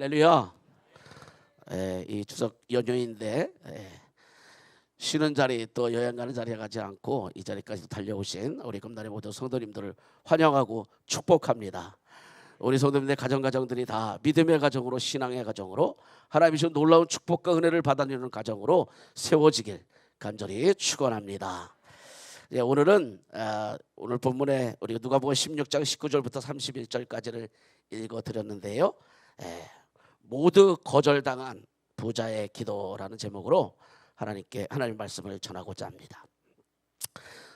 할렐루야. 이 추석 연휴인데 쉬는 자리 또 여행 가는 자리에 가지 않고 이 자리까지 달려오신 우리 금단의 모든 성도님들을 환영하고 축복합니다. 우리 성도님들 가정들이 다 믿음의 가정으로, 신앙의 가정으로, 하나님이 준 놀라운 축복과 은혜를 받아내는 가정으로 세워지길 간절히 축원합니다. 오늘은 오늘 본문에 우리가 누가복음 16장 19절부터 31절까지를 읽어드렸는데요. 모두 거절당한 부자의 기도라는 제목으로 하나님 말씀을 전하고자 합니다.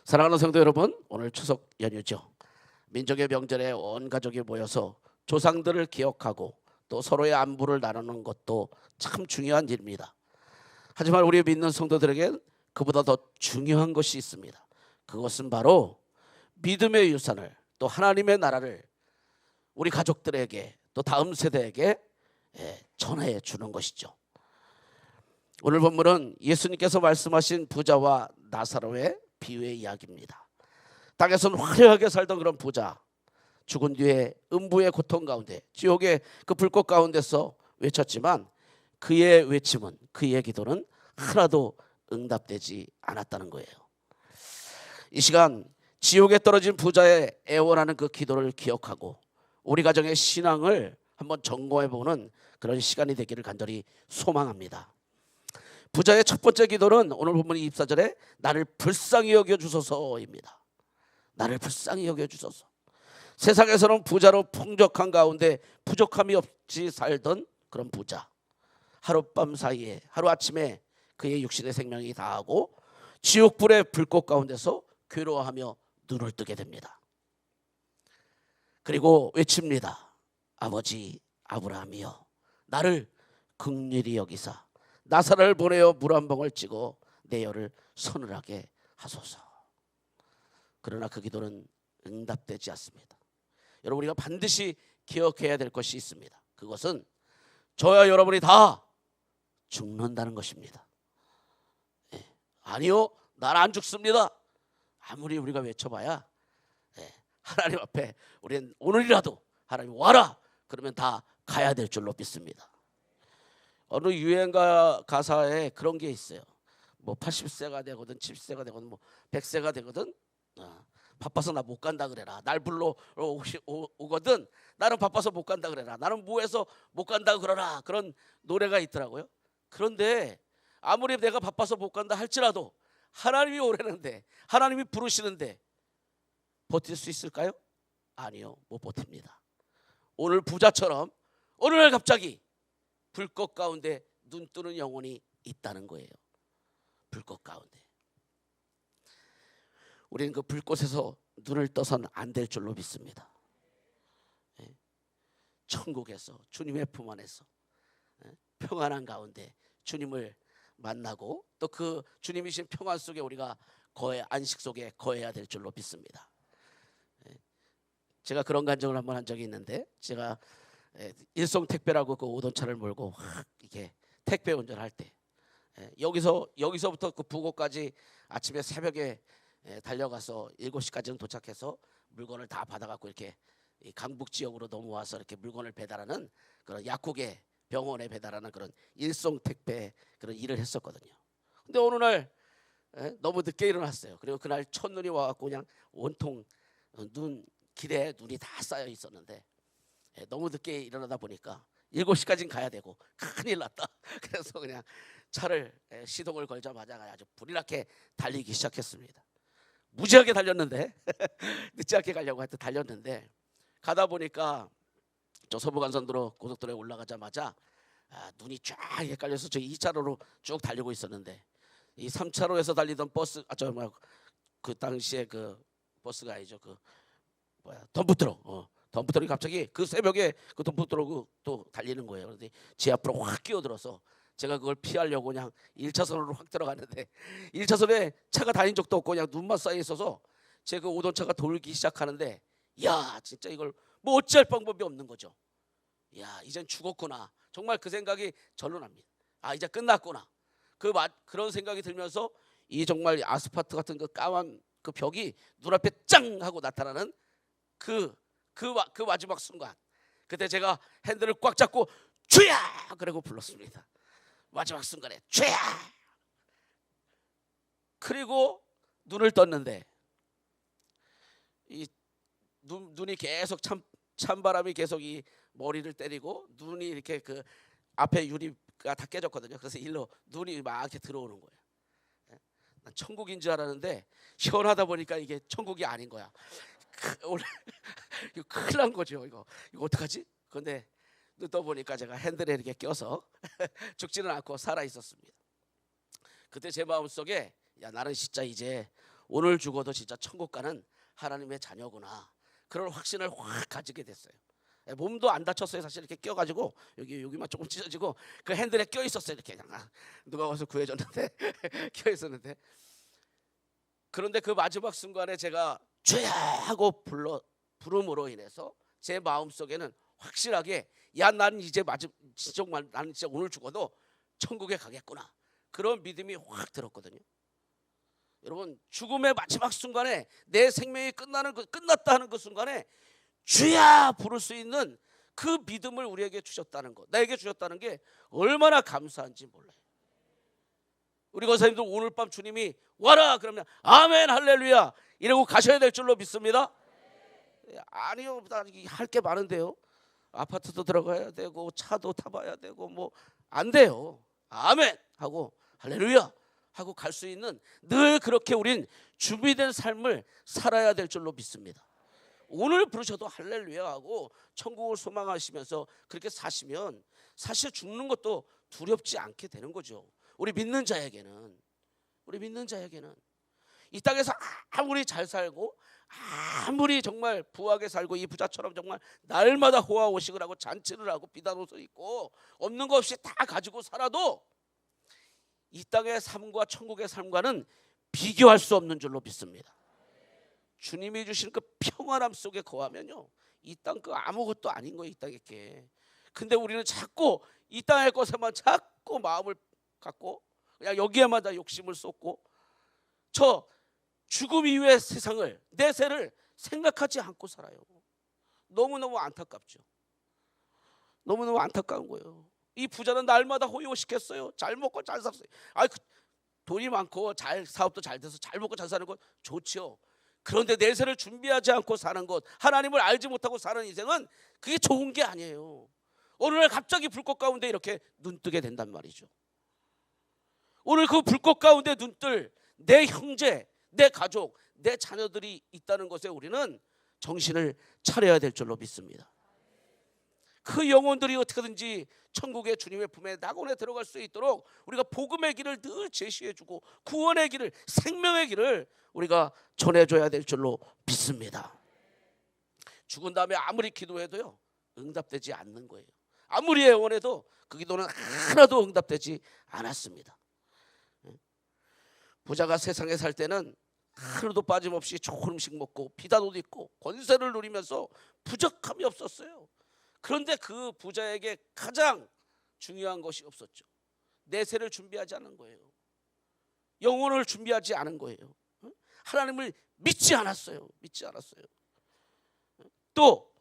사랑하는 성도 여러분, 오늘 추석 연휴죠. 민족의 명절에 온 가족이 모여서 조상들을 기억하고 또 서로의 안부를 나누는 것도 참 중요한 일입니다. 하지만 우리 믿는 성도들에겐 그보다 더 중요한 것이 있습니다. 그것은 바로 믿음의 유산을, 또 하나님의 나라를 우리 가족들에게 또 다음 세대에게 전해 주는 것이죠. 오늘 본문은 예수님께서 말씀하신 부자와 나사로의 비유의 이야기입니다. 땅에서는 화려하게 살던 그런 부자, 죽은 뒤에 음부의 고통 가운데, 지옥의 그 불꽃 가운데서 외쳤지만 그의 외침은, 그의 기도는 하나도 응답되지 않았다는 거예요. 이 시간 지옥에 떨어진 부자의 애원하는 그 기도를 기억하고 우리 가정의 신앙을 한번 점검해보는 그런 시간이 되기를 간절히 소망합니다. 부자의 첫 번째 기도는 오늘 본문 24절에 나를 불쌍히 여겨주소서입니다. 나를 불쌍히 여겨주소서. 세상에서는 부자로 풍족한 가운데 부족함이 없이 살던 그런 부자, 하룻밤 사이에, 하루아침에 그의 육신의 생명이 다하고 지옥불의 불꽃 가운데서 괴로워하며 눈을 뜨게 됩니다. 그리고 외칩니다. 아버지 아브라함이여, 나를 긍휼히 여기사 나사로를 보내어 물 한 봉을 찌고 내 혀를 서늘하게 하소서. 그러나 그 기도는 응답되지 않습니다. 여러분, 우리가 반드시 기억해야 될 것이 있습니다. 그것은 저와 여러분이 다 죽는다는 것입니다. 아니요, 난 안 죽습니다. 아무리 우리가 외쳐봐야 하나님 앞에 우리는 오늘이라도 하나님 와라 그러면 다 가야 될 줄로 믿습니다. 어느 유행가 가사에 그런 게 있어요. 뭐 80세가 되거든 70세가 되거든 뭐 100세가 되거든 바빠서 나 못 간다 그래라. 날 불러 오거든 나는 바빠서 못 간다 그래라. 나는 뭐해서 못 간다 그러라. 그런 노래가 있더라고요. 그런데 아무리 내가 바빠서 못 간다 할지라도 하나님이 오라는데, 하나님이 부르시는데 버틸 수 있을까요? 아니요, 못 버팁니다. 오늘 부자처럼 어느 날 갑자기 불꽃 가운데 눈 뜨는 영혼이 있다는 거예요. 불꽃 가운데. 우리는 그 불꽃에서 눈을 떠선 안 될 줄로 믿습니다. 천국에서 주님의 품 안에서 평안한 가운데 주님을 만나고 또 그 주님이신 평안 속에 우리가 안식 속에 거해야 될 줄로 믿습니다. 제가 그런 간증을 한번 한 적이 있는데, 제가 일송택배라고 그 5톤차를 몰고 이렇게 택배 운전할 때 여기서부터 그 부곡까지 아침에 새벽에 달려가서 7시까지는 도착해서 물건을 다 받아갖고 이렇게 강북 지역으로 넘어와서 이렇게 물건을 배달하는 그런 약국에 병원에 배달하는 그런 일송택배 그런 일을 했었거든요. 근데 어느 날 너무 늦게 일어났어요. 그리고 그날 첫눈이 와갖고 그냥 온통 길에 눈이 다 쌓여 있었는데 너무 늦게 일어나다 보니까 7시까지는 가야 되고 큰일 났다. 그래서 그냥 차를 시동을 걸자마자 아주 불이 나게 달리기 시작했습니다. 무지하게 달렸는데 늦지 않게 가려고 하여튼 달렸는데 가다 보니까 저 서부간선도로 고속도로에 올라가자마자 눈이 쫙 헷갈려서 저 2차로로 쭉 달리고 있었는데 이 3차로에서 달리던 버스 그 당시에 그 버스가 아니죠, 그 덤프트럭이 갑자기 그 새벽에 그 덤프트럭이 또 달리는 거예요. 그런데 제 앞으로 확 끼어들어서 제가 그걸 피하려고 그냥 1차선으로 확 들어갔는데 1차선에 차가 다닌 적도 없고 그냥 눈만 쌓여 있어서 제 그 오돈차가 돌기 시작하는데, 야 진짜 이걸 뭐 어찌할 방법이 없는 거죠. 야 이젠 죽었구나. 정말 그 생각이 절로 납니다. 아 이제 끝났구나. 그런 생각이 들면서 이 정말 아스팔트 같은 그 까만 그 벽이 눈앞에 짱 하고 나타나는 그 마지막 순간, 그때 제가 핸들을 꽉 잡고 주야! 그러고 불렀습니다. 마지막 순간에 주야! 그리고 눈을 떴는데 이 눈이 계속 찬바람이 계속 이 머리를 때리고 눈이 이렇게 그 앞에 유리가 다 깨졌거든요. 그래서 일로 눈이 막 이렇게 들어오는 거예요. 난 천국인 줄 알았는데 시원하다 보니까 이게 천국이 아닌 거야. 오늘 이거 큰일 난 거죠. 이거 어떡하지? 근데 눈 떠보니까 제가 핸들에 이렇게 껴서 죽지는 않고 살아 있었습니다. 그때 제 마음속에 야, 나는 진짜 이제 오늘 죽어도 진짜 천국 가는 하나님의 자녀구나, 그런 확신을 확 가지게 됐어요. 몸도 안 다쳤어요. 사실 이렇게 껴가지고 여기만 조금 찢어지고 그 핸들에 껴 있었어요. 이렇게 누가 와서 구해줬는데 껴 있었는데, 그런데 그 마지막 순간에 제가 죄야 하고 부름으로 인해서 제 마음속에는 확실하게 야, 난 이제 정말 나는 진짜 오늘 죽어도 천국에 가겠구나, 그런 믿음이 확 들었거든요. 여러분, 죽음의 마지막 순간에 내 생명이 끝났다 하는 그 순간에 주야 부를 수 있는 그 믿음을 우리에게 주셨다는 것, 나에게 주셨다는 게 얼마나 감사한지 몰라요. 우리 권사님도 오늘 밤 주님이 와라 그러면 아멘 할렐루야 이러고 가셔야 될 줄로 믿습니다. 아니요, 할 게 많은데요. 아파트도 들어가야 되고 차도 타봐야 되고 뭐 안 돼요. 아멘 하고 할렐루야 하고 갈 수 있는, 늘 그렇게 우린 준비된 삶을 살아야 될 줄로 믿습니다. 오늘 부르셔도 할렐루야 하고 천국을 소망하시면서 그렇게 사시면 사실 죽는 것도 두렵지 않게 되는 거죠. 우리 믿는 자에게는 이 땅에서 아무리 잘 살고 아무리 정말 부하게 살고 이 부자처럼 정말 날마다 호화호식을 하고 잔치를 하고 비단 옷을 입고 없는 것 없이 다 가지고 살아도 이 땅의 삶과 천국의 삶과는 비교할 수 없는 줄로 믿습니다. 주님이 주신 그 평안함 속에 거하면요, 이 땅 그 아무것도 아닌 거예요. 이 땅에 게. 근데 우리는 자꾸 이 땅의 것에만 자꾸 마음을 갖고 그냥 여기에만 다 욕심을 쏟고 저 죽음 이후의 세상을, 내세를 생각하지 않고 살아요. 너무너무 안타깝죠. 너무너무 안타까운 거예요. 이 부자는 날마다 호의호식했어요. 잘 먹고 잘 샀어요. 돈이 많고 사업도 잘 돼서 잘 먹고 잘 사는 건 좋죠. 그런데 내세를 준비하지 않고 사는 것, 하나님을 알지 못하고 사는 인생은 그게 좋은 게 아니에요. 어느 날 갑자기 불꽃 가운데 이렇게 눈뜨게 된단 말이죠. 오늘 그 불꽃 가운데 눈뜰 내 형제, 내 가족, 내 자녀들이 있다는 것에 우리는 정신을 차려야 될 줄로 믿습니다. 그 영혼들이 어떻게든지 천국의 주님의 품에 낙원에 들어갈 수 있도록 우리가 복음의 길을 늘 제시해주고 구원의 길을, 생명의 길을 우리가 전해줘야 될 줄로 믿습니다. 죽은 다음에 아무리 기도해도요 응답되지 않는 거예요. 아무리 애원해도 그 기도는 하나도 응답되지 않았습니다. 부자가 세상에 살 때는 하루도 빠짐없이 좋은 음식 먹고 비단 옷 입고 권세를 누리면서 부족함이 없었어요. 그런데 그 부자에게 가장 중요한 것이 없었죠. 내세를 준비하지 않은 거예요. 영혼을 준비하지 않은 거예요. 하나님을 믿지 않았어요. 또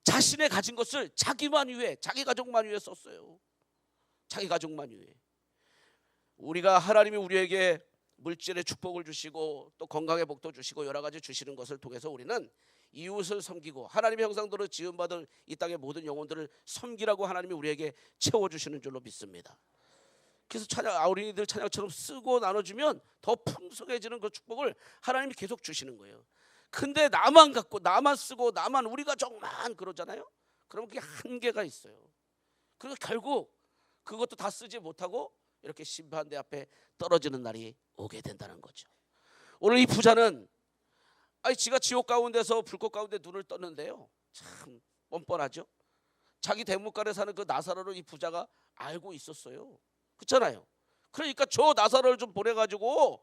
자신의 가진 것을 자기만 위해, 자기 가족만 위해 썼어요. 자기 가족만 위해. 우리가 하나님이 우리에게 물질의 축복을 주시고 또 건강의 복도 주시고 여러 가지 주시는 것을 통해서 우리는 이웃을 섬기고 하나님의 형상대로 지음받은 이 땅의 모든 영혼들을 섬기라고 하나님이 우리에게 채워주시는 줄로 믿습니다. 그래서 어린이들 찬양처럼 쓰고 나눠주면 더 풍성해지는 그 축복을 하나님이 계속 주시는 거예요. 근데 나만 갖고 나만 쓰고 나만 우리 가족만 그러잖아요. 그러면 그게 한계가 있어요. 그리고 결국 그것도 다 쓰지 못하고 이렇게 심판대 앞에 떨어지는 날이 오게 된다는 거죠. 오늘 이 부자는 지가 지옥 가운데서 불꽃 가운데 눈을 떴는데요, 참 뻔뻔하죠. 자기 대문간에 사는 그 나사로를 이 부자가 알고 있었어요. 그렇잖아요. 그러니까 저 나사로를 좀 보내가지고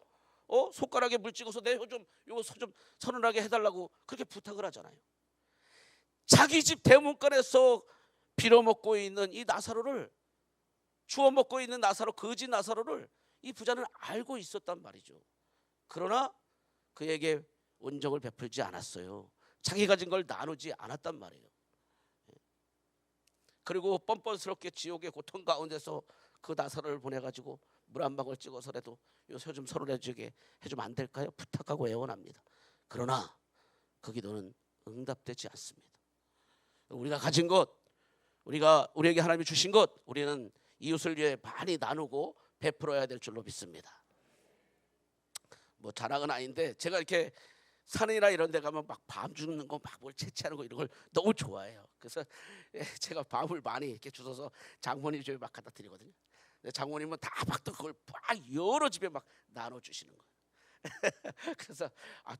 손가락에 물 찍어서 내 혀 좀 서늘하게 해달라고 그렇게 부탁을 하잖아요. 자기 집 대문간에서 빌어먹고 있는 이 나사로를, 주워 먹고 있는 나사로, 거지 나사로를 이 부자는 알고 있었단 말이죠. 그러나 그에게 온정을 베풀지 않았어요. 자기 가진 걸 나누지 않았단 말이에요. 그리고 뻔뻔스럽게 지옥의 고통 가운데서 그 나사를 보내가지고 물 한 방울 찍어서라도 요새 좀 서로 해주게 해주면 안 될까요? 부탁하고 애원합니다. 그러나 그 기도는 응답되지 않습니다. 우리가 가진 것, 우리에게 하나님이 주신 것, 우리는 이웃을 위해 많이 나누고 베풀어야 될 줄로 믿습니다. 뭐 자랑은 아닌데 제가 이렇게 산이나 이런 데 가면 막 밤 주는 거, 막 뭘 채취하는 거 이런 걸 너무 좋아해요. 그래서 제가 밤을 많이 이렇게 주워서 장모님 집에 막 갖다 드리거든요. 근데 장모님은 다 막 또 그걸 막 여러 집에 막 나눠 주시는 거예요. 그래서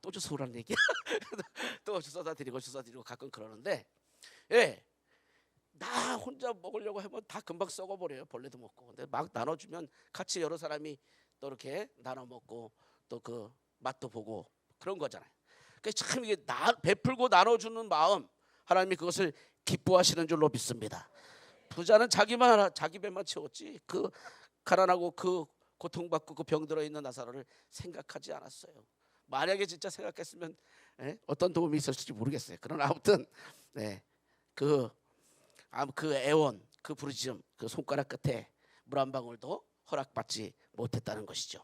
또 주워 오라는 얘기야. 또 주워다 드리고 가끔 그러는데, 예, 나 혼자 먹으려고 하면 다 금방 썩어버려요. 벌레도 먹고. 근데 막 나눠주면 같이 여러 사람이 또 이렇게 나눠 먹고 또 그 맛도 보고 그런 거잖아요. 그러니까 참 이게 베풀고 나눠주는 마음, 하나님이 그것을 기뻐하시는 줄로 믿습니다. 부자는 자기 배만 채웠지 그 가난하고 그 고통받고 그 병들어 있는 나사로를 생각하지 않았어요. 만약에 진짜 생각했으면 어떤 도움이 있었을지 모르겠어요. 그러나 아무튼 그 애원, 그 부르짖음, 그 손가락 끝에 물 한 방울도 허락받지 못했다는 것이죠.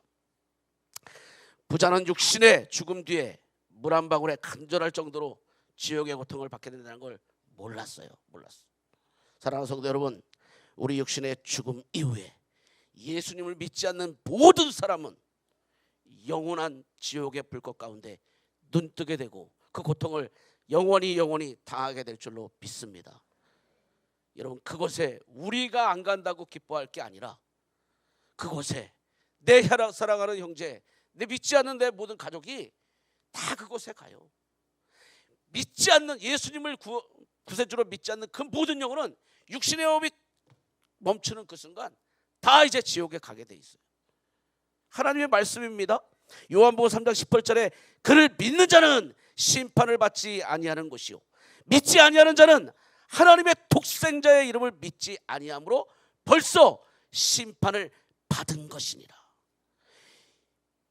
부자는 육신의 죽음 뒤에 물 한 방울에 간절할 정도로 지옥의 고통을 받게 된다는 걸 몰랐어요. 사랑하는 성도 여러분, 우리 육신의 죽음 이후에 예수님을 믿지 않는 모든 사람은 영원한 지옥의 불꽃 가운데 눈뜨게 되고 그 고통을 영원히 당하게 될 줄로 믿습니다. 여러분, 그곳에 우리가 안 간다고 기뻐할 게 아니라 그곳에 내 사랑하는 형제, 내 믿지 않는 내 모든 가족이 다 그곳에 가요. 믿지 않는, 예수님을 구세주로 믿지 않는 그 모든 영혼은 육신의 호흡이 멈추는 그 순간 다 이제 지옥에 가게 돼 있어요. 하나님의 말씀입니다. 요한복음 3장 18절에 그를 믿는 자는 심판을 받지 아니하는 것이요 믿지 아니하는 자는 하나님의 독생자의 이름을 믿지 아니함으로 벌써 심판을 받은 것이니라.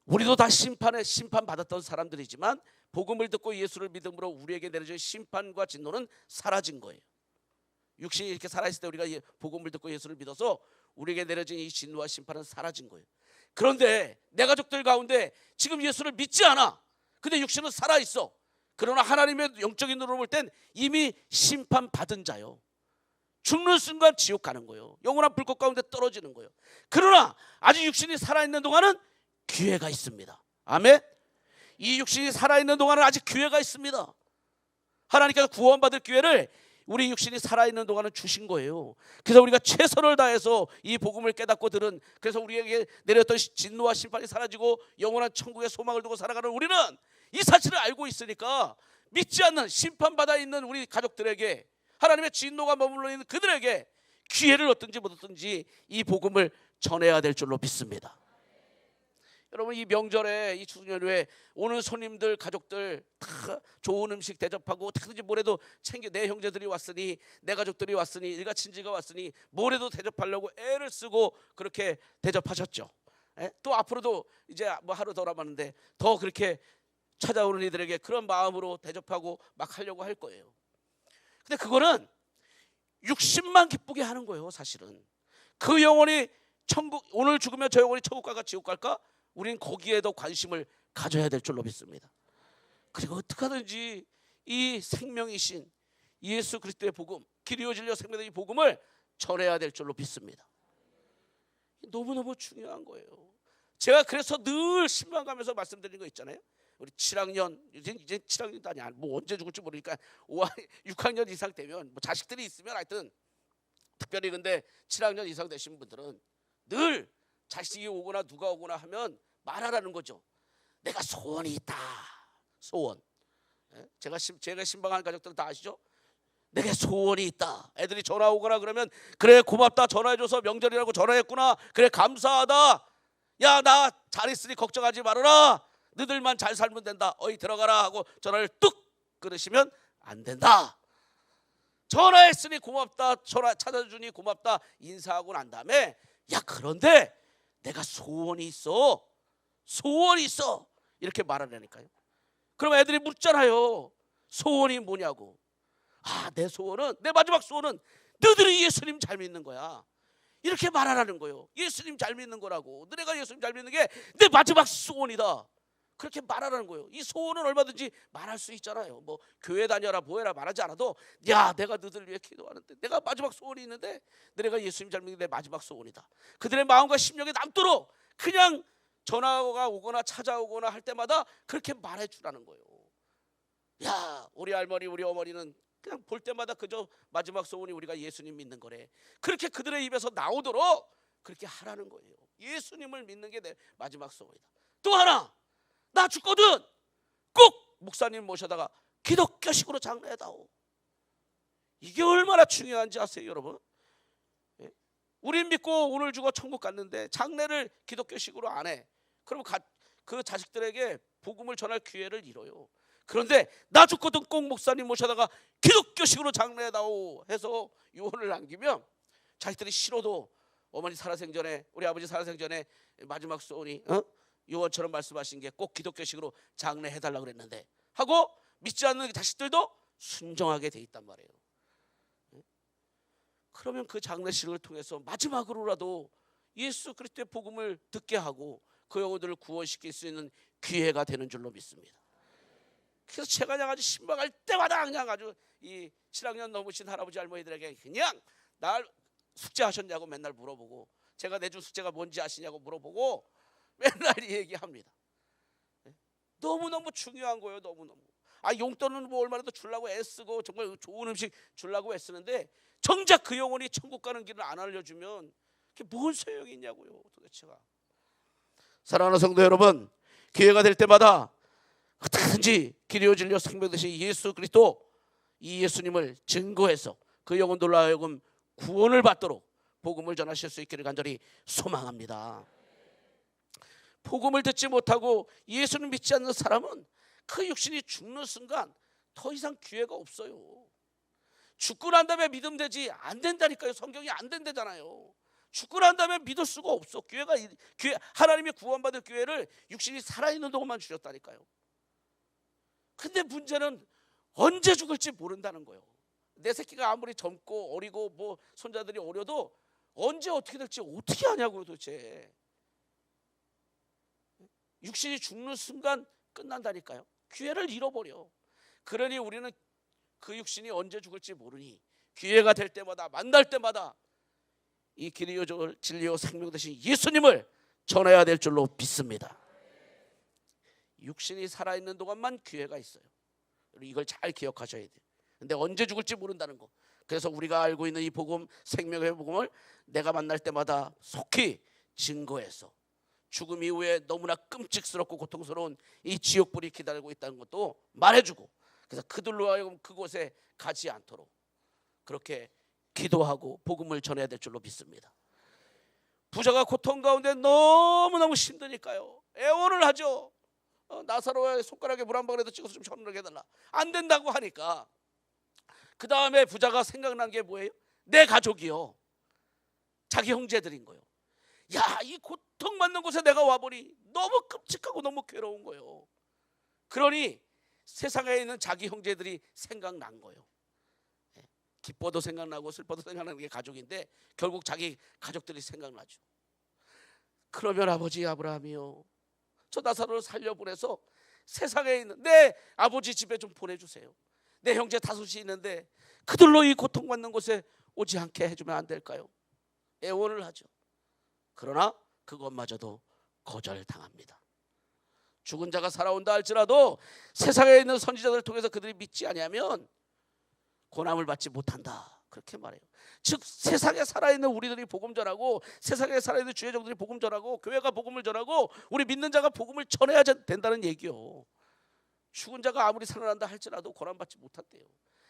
우리도 다 심판받았던 사람들이지만 복음을 듣고 예수를 믿음으로 우리에게 내려진 심판과 진노는 사라진 거예요. 육신이 이렇게 살아있을 때 우리가 복음을 듣고 예수를 믿어서 우리에게 내려진 이 진노와 심판은 사라진 거예요. 그런데 내 가족들 가운데 지금 예수를 믿지 않아. 근데 육신은 살아있어. 그러나 하나님의 영적인 눈으로 볼 땐 이미 심판받은 자요. 죽는 순간 지옥 가는 거예요. 영원한 불꽃 가운데 떨어지는 거예요. 그러나 아직 육신이 살아있는 동안은 기회가 있습니다. 아멘. 이 육신이 살아있는 동안은 아직 기회가 있습니다. 하나님께서 구원받을 기회를 우리 육신이 살아있는 동안은 주신 거예요. 그래서 우리가 최선을 다해서 이 복음을 깨닫고 들은, 그래서 우리에게 내렸던 진노와 심판이 사라지고 영원한 천국의 소망을 두고 살아가는 우리는 이 사실을 알고 있으니까 믿지 않는, 심판받아 있는 우리 가족들에게, 하나님의 진노가 머물러 있는 그들에게 기회를 얻든지 못 얻든지 이 복음을 전해야 될 줄로 믿습니다. 여러분, 이 명절에, 이 추수연휴에 오는 손님들, 가족들 다 좋은 음식 대접하고 어떻게든지 뭐래도 챙겨, 내 형제들이 왔으니, 내 가족들이 왔으니, 일가 친지가 왔으니 뭐래도 대접하려고 애를 쓰고 그렇게 대접하셨죠. 또 앞으로도 이제 뭐 하루 더 남았는데 더 그렇게 찾아오는 이들에게 그런 마음으로 대접하고 막 하려고 할 거예요. 근데 그거는 육신만 기쁘게 하는 거예요. 사실은 그 영혼이 천국, 오늘 죽으면 저 영혼이 천국 갈까 지옥 갈까, 우리는 거기에 더 관심을 가져야 될 줄로 믿습니다. 그리고 어떻게 하든지 이 생명이신 예수 그리스도의 복음, 길이요 진리요 생명의 이 복음을 전해야 될 줄로 믿습니다. 너무너무 중요한 거예요. 제가 그래서 늘 신방가면서 말씀드리는 거 있잖아요. 우리 7학년, 이제 7학년도 아니야, 뭐 언제 죽을지 모르니까 6학년 이상 되면, 뭐 자식들이 있으면 하여튼 특별히, 근데 7학년 이상 되신 분들은 늘 자식이 오거나 누가 오거나 하면 말하라는 거죠. 내가 소원이 있다. 소원. 제가 신방한 가족들은 다 아시죠? 내게 소원이 있다. 애들이 전화 오거나 그러면, 그래 고맙다, 전화해줘서 명절이라고 전화했구나, 그래 감사하다, 야 나 잘 있으니 걱정하지 말아라, 너들만 잘 살면 된다, 어이 들어가라 하고 전화를 뚝 끊으시면 안 된다. 전화했으니 고맙다, 전화 찾아주니 고맙다 인사하고 난 다음에, 야 그런데 내가 소원이 있어, 소원이 있어, 이렇게 말하려니까요. 그럼 애들이 묻잖아요. 소원이 뭐냐고. 아, 내 소원은, 내 마지막 소원은 너희들이 예수님 잘 믿는 거야. 이렇게 말하라는 거예요. 예수님 잘 믿는 거라고. 너네가 예수님 잘 믿는 게 내 마지막 소원이다. 그렇게 말하라는 거예요. 이 소원은 얼마든지 말할 수 있잖아요. 뭐 교회 다녀라 뭐해라 말하지 않아도, 야 내가 너희들 위해 기도하는데, 내가 마지막 소원이 있는데, 너네가 예수님 잘 믿는 게 내 마지막 소원이다. 그들의 마음과 심령에 남도록 그냥 전화가 오거나 찾아오거나 할 때마다 그렇게 말해 주라는 거예요. 야 우리 할머니 우리 어머니는 그냥 볼 때마다 그저 마지막 소원이 우리가 예수님 믿는 거래. 그렇게 그들의 입에서 나오도록 그렇게 하라는 거예요. 예수님을 믿는 게 내 마지막 소원이다. 또 하나, 나 죽거든 꼭 목사님 모셔다가 기독교식으로 장례해다오. 이게 얼마나 중요한지 아세요 여러분? 우린 믿고 오늘 죽어 천국 갔는데 장례를 기독교식으로 안 해. 그럼 그 자식들에게 복음을 전할 기회를 잃어요. 그런데 나 죽거든 꼭 목사님 모셔다가 기독교식으로 장례해다오 해서 유언을 남기면 자식들이 싫어도 어머니 살아생전에, 우리 아버지 살아생전에 마지막 소원이 유언처럼 말씀하신 게 꼭 기독교식으로 장례해달라고 그랬는데 하고 믿지 않는 자식들도 순종하게 돼 있단 말이에요. 그러면 그 장례식을 통해서 마지막으로라도 예수 그리스도의 복음을 듣게 하고 그 영혼들을 구원시킬 수 있는 기회가 되는 줄로 믿습니다. 그래서 제가 그냥 아주 신방할 때마다 그냥 아주 이 7학년 넘으신 할아버지 할머니들에게 그냥 날 숙제하셨냐고 맨날 물어보고, 제가 내준 숙제가 뭔지 아시냐고 물어보고 맨날 이 얘기합니다. 너무너무 중요한 거예요. 너무너무. 용돈은 뭐 얼마나 더 주려고 애쓰고 정말 좋은 음식 주려고 애쓰는데 정작 그 영혼이 천국 가는 길을 안 알려주면 그게 뭔 소용이 있냐고요 도대체가. 사랑하는 성도 여러분, 기회가 될 때마다 어떻게든지 길이요 진리요 생명 되신 예수 그리스도, 이 예수님을 증거해서 그 영혼들로 하여금 구원을 받도록 복음을 전하실 수 있기를 간절히 소망합니다. 복음을 듣지 못하고 예수를 믿지 않는 사람은 그 육신이 죽는 순간 더 이상 기회가 없어요. 죽고 난 다음에 믿음 되지 안 된다니까요. 성경이 안 된다잖아요. 죽고 난 다음에 믿을 수가 없어. 하나님의 구원받을 기회를 육신이 살아있는 동안만 주셨다니까요. 근데 문제는 언제 죽을지 모른다는 거예요. 내 새끼가 아무리 젊고 어리고 뭐 손자들이 어려도 언제 어떻게 될지 어떻게 아냐고요 도대체. 육신이 죽는 순간 끝난다니까요. 기회를 잃어버려. 그러니 우리는 그 육신이 언제 죽을지 모르니 기회가 될 때마다 만날 때마다 이 길이요 진리요 생명 되신 예수님을 전해야 될 줄로 믿습니다. 육신이 살아있는 동안만 기회가 있어요. 이걸 잘 기억하셔야 돼요. 근데 언제 죽을지 모른다는 거. 그래서 우리가 알고 있는 이 복음, 생명의 복음을 내가 만날 때마다 속히 증거해서 죽음 이후에 너무나 끔찍스럽고 고통스러운 이 지옥불이 기다리고 있다는 것도 말해주고, 그래서 그들로 하여금 그곳에 가지 않도록 그렇게 기도하고 복음을 전해야 될 줄로 믿습니다. 부자가 고통 가운데 너무너무 힘드니까요 애원을 하죠. 나사로의 손가락에 물 한 방울이라도 찍어서 좀 시원하게 해달라. 안 된다고 하니까 그 다음에 부자가 생각난 게 뭐예요? 내 가족이요, 자기 형제들인 거예요. 야, 이 고통받는 곳에 내가 와보니 너무 끔찍하고 너무 괴로운 거예요. 그러니 세상에 있는 자기 형제들이 생각난 거예요. 기뻐도 생각나고 슬퍼도 생각나는 게 가족인데 결국 자기 가족들이 생각나죠. 그러면 아버지 아브라함이요, 저 나사로를 살려보내서 세상에 있는 내 아버지 집에 좀 보내주세요. 내 형제 다섯이 있는데 그들로 이 고통받는 곳에 오지 않게 해주면 안 될까요? 애원을 하죠. 그러나 그것마저도 거절당합니다. 죽은 자가 살아온다 할지라도 세상에 있는 선지자들을 통해서 그들이 믿지 아니하면 고난을 받지 못한다, 그렇게 말해요. 즉 세상에 살아있는 우리들이 복음 전하고, 세상에 살아있는 주의 종들이 복음 전하고, 교회가 복음을 전하고, 우리 믿는 자가 복음을 전해야 된다는 얘기요. 죽은 자가 아무리 살아난다 할지라도 고난받지 못한대요.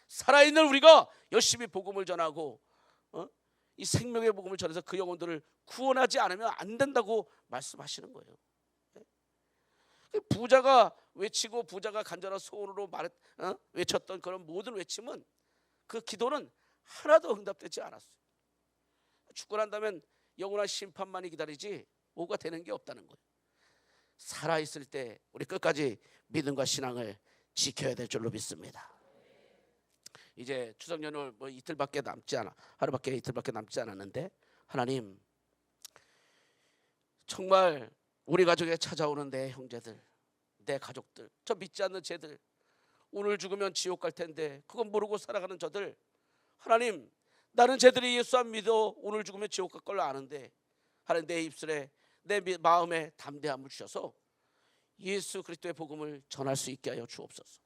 살아있는 우리가 열심히 복음을 전하고 이 생명의 복음을 전해서 그 영혼들을 구원하지 않으면 안 된다고 말씀하시는 거예요. 부자가 외치고 부자가 간절한 소원으로 외쳤던 그런 모든 외침은, 그 기도는 하나도 응답되지 않았어요. 죽고 난 다음엔 영원한 심판만이 기다리지 뭐가 되는 게 없다는 거예요. 살아있을 때 우리 끝까지 믿음과 신앙을 지켜야 될 줄로 믿습니다. 이제 추석 연휴 뭐 이틀밖에 남지 않아 하루밖에 이틀밖에 남지 않았는데 하나님 정말 우리 가족에 찾아오는 내 형제들, 내 가족들, 저 믿지 않는 쟤들, 오늘 죽으면 지옥 갈 텐데 그건 모르고 살아가는 저들, 하나님 나는 쟤들이 예수 안 믿어 오늘 죽으면 지옥 갈 걸 아는데 하나님 내 입술에 내 마음에 담대함을 주셔서 예수 그리스도의 복음을 전할 수 있게 하여 주옵소서.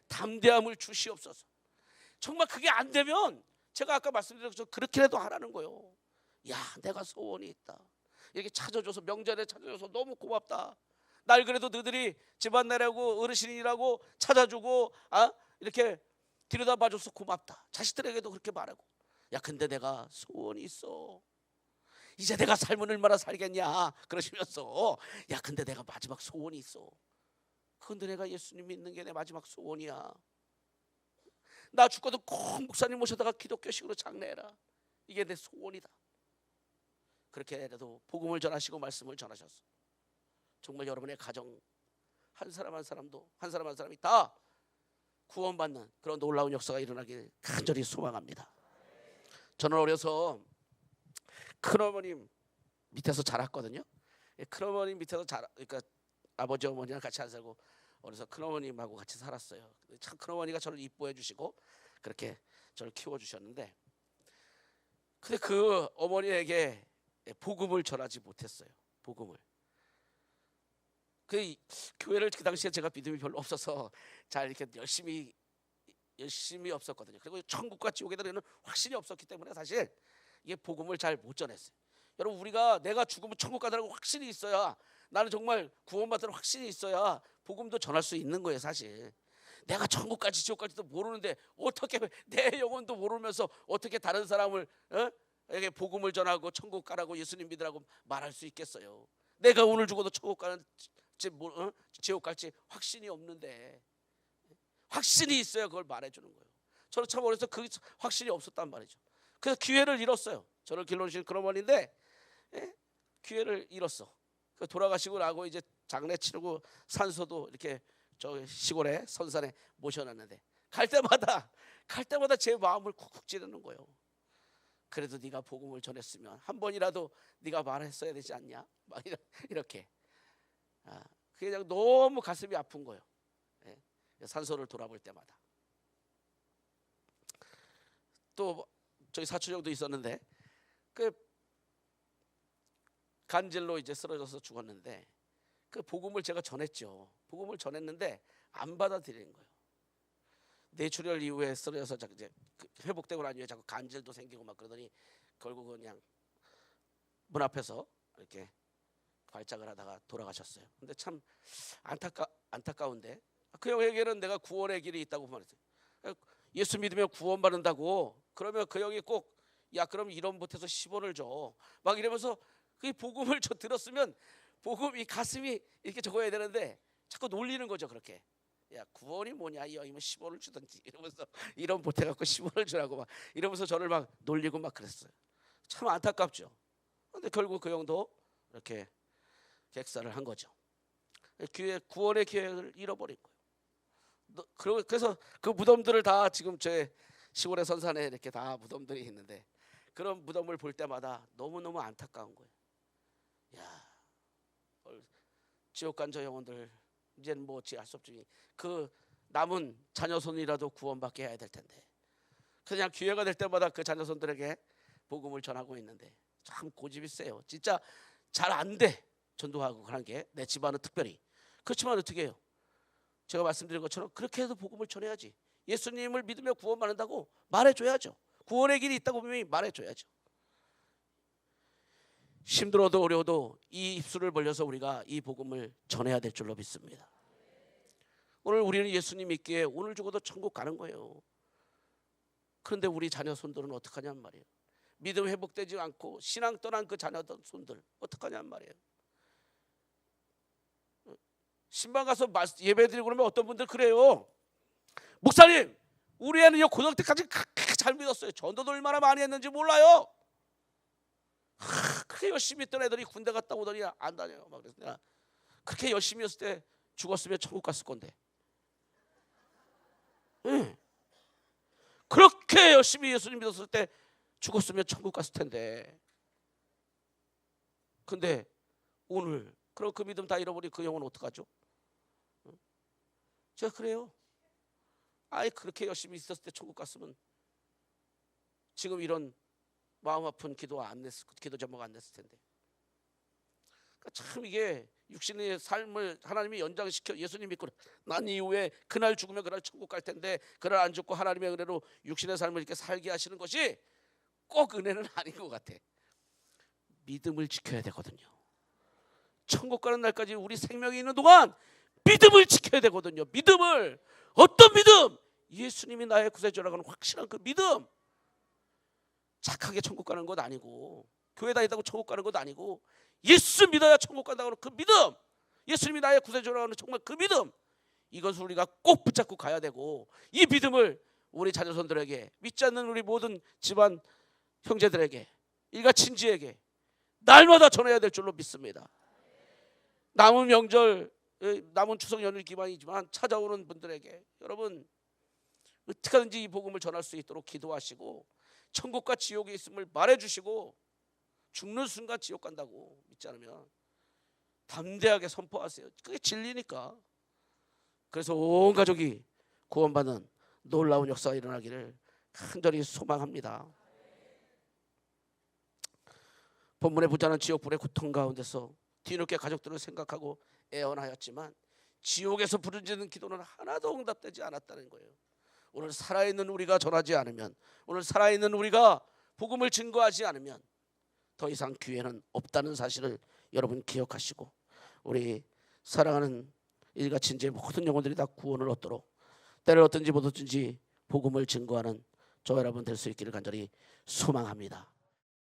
담대함을 주시옵소서. 정말 그게 안 되면 제가 아까 말씀드린 것처럼 그렇게라도 하라는 거예요. 야, 내가 소원이 있다. 이렇게 찾아줘서 명절에 찾아줘서 너무 고맙다. 날 그래도 너희들이 집안 내라고 어르신이라고 찾아주고 이렇게 들여다봐줘서 고맙다. 자식들에게도 그렇게 말하고, 야 근데 내가 소원이 있어. 이제 내가 삶은 얼마나 살겠냐 그러시면서, 야 근데 내가 마지막 소원이 있어. 근데 내가 예수님 믿는 게 내 마지막 소원이야. 나 죽고도 꼭 목사님 모셔다가 기독교식으로 장례해라. 이게 내 소원이다. 그렇게라도 복음을 전하시고 말씀을 전하셨어. 정말 여러분의 가정 한 사람 한 사람도 한 사람 한 사람이 다 구원받는 그런 놀라운 역사가 일어나길 간절히 소망합니다. 저는 어려서 큰어머님 밑에서 자랐거든요. 큰어머님 밑에서 그러니까 아버지 어머니랑 같이 안 살고 어려서 큰어머님하고 같이 살았어요. 참 큰어머니가 저를 이뻐해 주시고 그렇게 저를 키워 주셨는데, 근데 그 어머니에게 복음을 전하지 못했어요. 복음을. 그 교회를 그 당시에 제가 믿음이 별로 없어서 잘 이렇게 열심히 없었거든요. 그리고 천국과 지옥에 대한 확신이 없었기 때문에 사실 이게 복음을 잘 못 전했어요. 여러분, 우리가 내가 죽으면 천국 가더라고 확신이 있어야, 나는 정말 구원받을 확신이 있어야 복음도 전할 수 있는 거예요. 사실 내가 천국 갈지 지옥 갈지도 모르는데 어떻게 내 영혼도 모르면서 어떻게 다른 사람을 에게 복음을 전하고 천국 가라고 예수님 믿으라고 말할 수 있겠어요. 내가 오늘 죽어도 천국 가는 지옥 갈지 확신이 없는데 확신이 있어야 그걸 말해주는 거예요. 저는 참 어려서 그 확신이 없었단 말이죠. 그래서 기회를 잃었어요. 저를 길러주신 그런 어머니인데 기회를 잃었어. 돌아가시고 나고 이제 장례 치르고 산소도 이렇게 저 시골에 선산에 모셔놨는데 갈 때마다 제 마음을 쿡쿡 찌르는 거예요. 그래도 네가 복음을 전했으면 한 번이라도 네가 말했어야 되지 않냐? 막 이렇게. 그게 그냥 너무 가슴이 아픈 거예요. 산소를 돌아볼 때마다. 또 저희 사촌 형도 있었는데 그 간질로 이제 쓰러져서 죽었는데 그 복음을 제가 전했죠. 복음을 전했는데 안 받아들이는 거예요. 뇌출혈 이후에 쓰러져서 이제 회복되고 난 이후에 자꾸 간질도 생기고 막 그러더니 결국은 그냥 문 앞에서 이렇게 발작을 하다가 돌아가셨어요. 근데 참 안타까운데 그 형에게는 내가 구원의 길이 있다고 말했어요. 예수 믿으면 구원받는다고. 그러면 그 형이 꼭 야 그럼 1원 보태서 10원을 줘 막 이러면서 그 복음을 저 들었으면 복음이 가슴이 이렇게 적어야 되는데 자꾸 놀리는 거죠. 그렇게 야 구원이 뭐냐 이 형이면 10원을 주든지 이러면서 1원 보태갖고 10원을 주라고 막 이러면서 저를 막 놀리고 막 그랬어요. 참 안타깝죠. 근데 결국 그 형도 이렇게 객사를 한 거죠. 구원의 기회를 잃어버린 거예요. 그래서 그 무덤들을 다 지금 제 시골의 선산에 이렇게 다 무덤들이 있는데 그런 무덤을 볼 때마다 너무너무 안타까운 거예요. 야, 지옥 간 저 영혼들 이제는 뭐 어찌 할 수 없지. 그 남은 자녀손이라도 구원받게 해야 될 텐데 그냥 기회가 될 때마다 그 자녀손들에게 복음을 전하고 있는데 참 고집이 세요. 진짜 잘 안 돼. 전도하고 그런 게 내 집안은 특별히. 그렇지만 어떻게 해요? 제가 말씀드린 것처럼 그렇게 해도 복음을 전해야지. 예수님을 믿으며 구원받는다고 말해줘야죠. 구원의 길이 있다고 분명히 말해줘야죠. 힘들어도 어려워도 이 입술을 벌려서 우리가 이 복음을 전해야 될 줄로 믿습니다. 오늘 우리는 예수님 믿기에 오늘 죽어도 천국 가는 거예요. 그런데 우리 자녀 손들은 어떡하냔 말이에요. 믿음 회복되지 않고 신앙 떠난 그 자녀 손들 어떡하냔 말이에요. 신방 가서 예배드리고 그러면 어떤 분들 그래요. 목사님 우리 애는요 고등학교 때까지 그렇게 잘 믿었어요. 전도도 얼마나 많이 했는지 몰라요. 그렇게 열심히 했던 애들이 군대 갔다 오더니 안 다녀요. 막 그래서 내가 그렇게 열심히 했을 때 죽었으면 천국 갔을 건데. 네. 그렇게 열심히 예수님 믿었을 때 죽었으면 천국 갔을 텐데. 근데 오늘 그럼 그 믿음 다 잃어버린 그 영혼 어떡하죠? 제가 그래요. 아예 그렇게 열심히 있었을 때 천국 갔으면 지금 이런 마음 아픈 기도 제목 안 냈을 텐데. 그러니까 참 이게 육신의 삶을 하나님이 연장시켜 예수님 믿고 난 이후에 그날 죽으면 그날 천국 갈 텐데 그날 안 죽고 하나님의 은혜로 육신의 삶을 이렇게 살게 하시는 것이 꼭 은혜는 아닌 것 같아. 믿음을 지켜야 되거든요. 천국 가는 날까지 우리 생명이 있는 동안 믿음을 지켜야 되거든요. 믿음을. 어떤 믿음? 예수님이 나의 구세주라고 하는 확실한 그 믿음. 착하게 천국 가는 것 아니고 교회 다니다고 천국 가는 것 아니고 예수 믿어야 천국 간다고 하는 그 믿음. 예수님이 나의 구세주라고 하는 정말 그 믿음. 이것을 우리가 꼭 붙잡고 가야 되고 이 믿음을 우리 자녀손들에게 믿지 않는 우리 모든 집안 형제들에게 일가 친지에게 날마다 전해야 될 줄로 믿습니다. 남은 명절 남은 추석 연휴 기간이지만 찾아오는 분들에게 여러분 어떻게 하든지 이 복음을 전할 수 있도록 기도하시고 천국과 지옥에 있음을 말해주시고 죽는 순간 지옥 간다고 믿지 않으면 담대하게 선포하세요. 그게 진리니까. 그래서 온 가족이 구원받는 놀라운 역사가 일어나기를 간절히 소망합니다. 본문에 보자는 지옥불의 고통 가운데서 뒤늦게 가족들을 생각하고 애원하였지만 지옥에서 부르짖는 기도는 하나도 응답되지 않았다는 거예요. 오늘 살아있는 우리가 전하지 않으면, 오늘 살아있는 우리가 복음을 증거하지 않으면 더 이상 기회는 없다는 사실을 여러분 기억하시고 우리 사랑하는 일가 친지의 모든 영혼들이 다 구원을 얻도록 때를 얻든지 못 얻든지 복음을 증거하는 저 여러분 될 수 있기를 간절히 소망합니다.